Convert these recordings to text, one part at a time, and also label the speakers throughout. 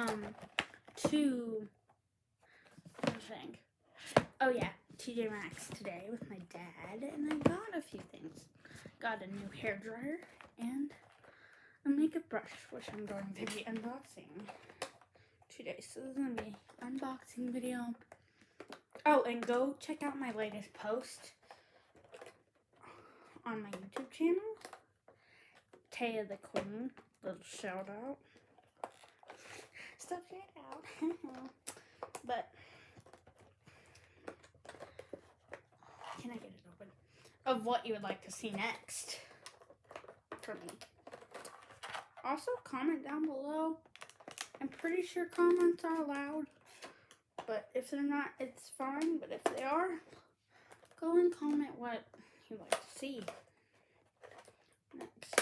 Speaker 1: to, what was I saying? Oh yeah, TJ Maxx today with my dad, and I got a few things. Got a new hairdryer and a makeup brush, which I'm going to be unboxing today. So this is going to be an unboxing video. Oh, and go check out my latest post on my YouTube channel. Taya the Queen, little shout out. Stuff it out. But can I get it open? Of what you would like to see next from me. Also, comment down below. I'm pretty sure comments are allowed. But if they're not, it's fine. But if they are, go and comment what you'd like to see next.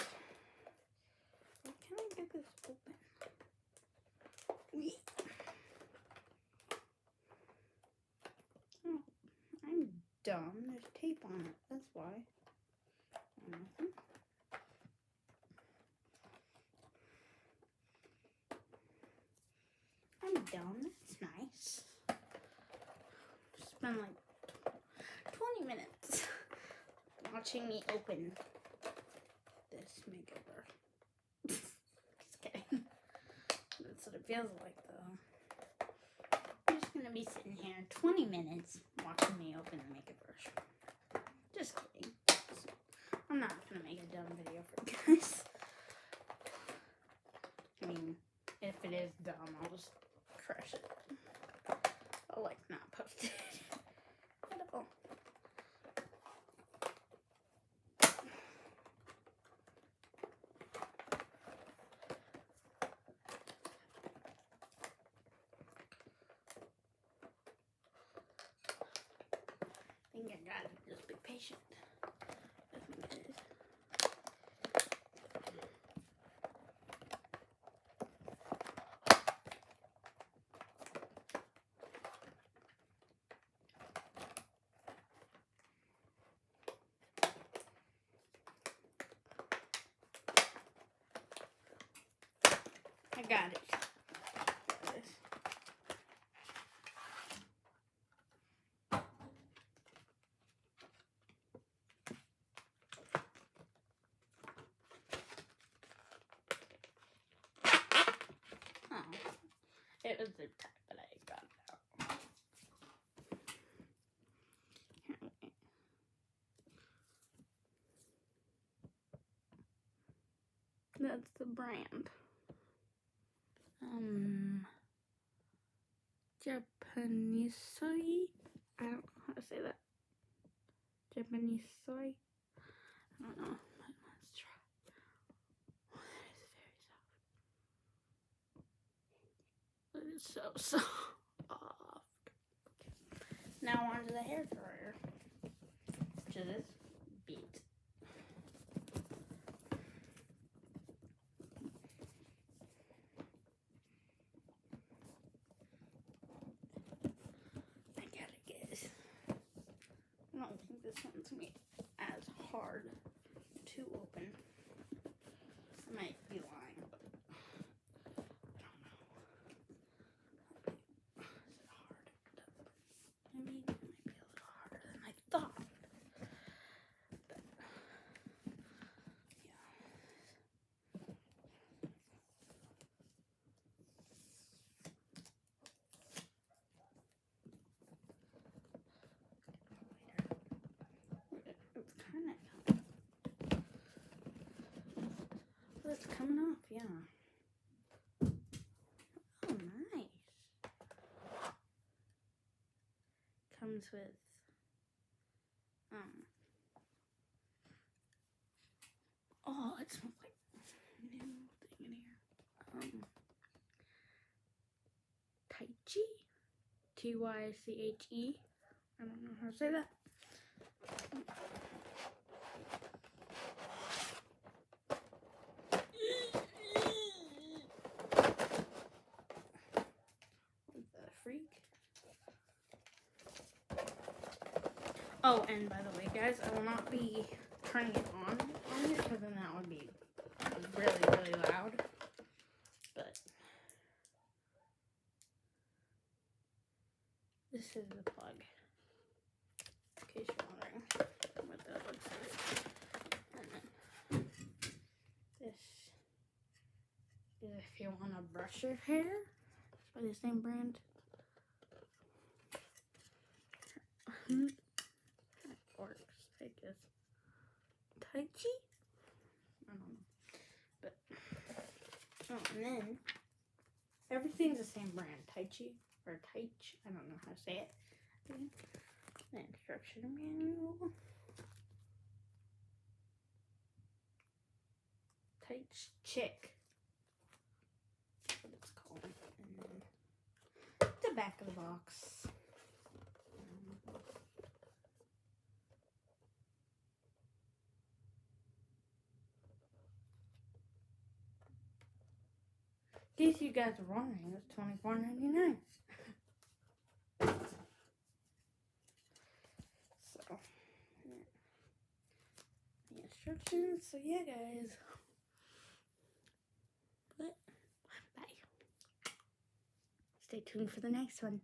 Speaker 1: Can I get this open? Oh, I'm dumb. There's tape on it. That's why. I'm dumb. That's nice. Spend like 20 minutes watching me open this makeup brush. Just kidding. That's what it feels like though. I'm just gonna be sitting here 20 minutes watching me open the makeup brush. Just kidding. I'm not gonna make a dumb video for you guys. I mean, if it is dumb, I'll just crush it. I'll like not post it at all. I think I got it. Just be patient. I think it is. I got it. Oh, it was zip tied, but I got it out. That's the brand. Japanese soy. I don't know how to say that. Japanese soy. I don't know. But let's try. Oh, that is very soft. It is so soft. Now onto the hair dryer, which is this beat. I gotta guess. I don't think this one's gonna be as hard to open. I might be lying, but I don't know. Is it hard to open? I mean, it might be a little harder than I thought. But, yeah. It's kind of... Oh, it's coming off, yeah. Oh, nice. Comes with oh, it smells like new thing in here. Tyche, Tyche. I don't know how to say that. What the freak? Oh, and by the way, guys, I will not be turning it on here because then that would be really, really loud. But This is the plug. In case you're wondering what that looks like. And then this is if you want to brush your hair. It's by the same brand. That works, I guess. Tyche? I don't know. But, oh, and then everything's the same brand. Tyche or tyche. I don't know how to say it. The instruction manual. Chic. That's what it's called. And then the back of the box. In case you guys are wondering, it's $24.99. So, the instructions. So yeah, guys. But bye. Stay tuned for the next one.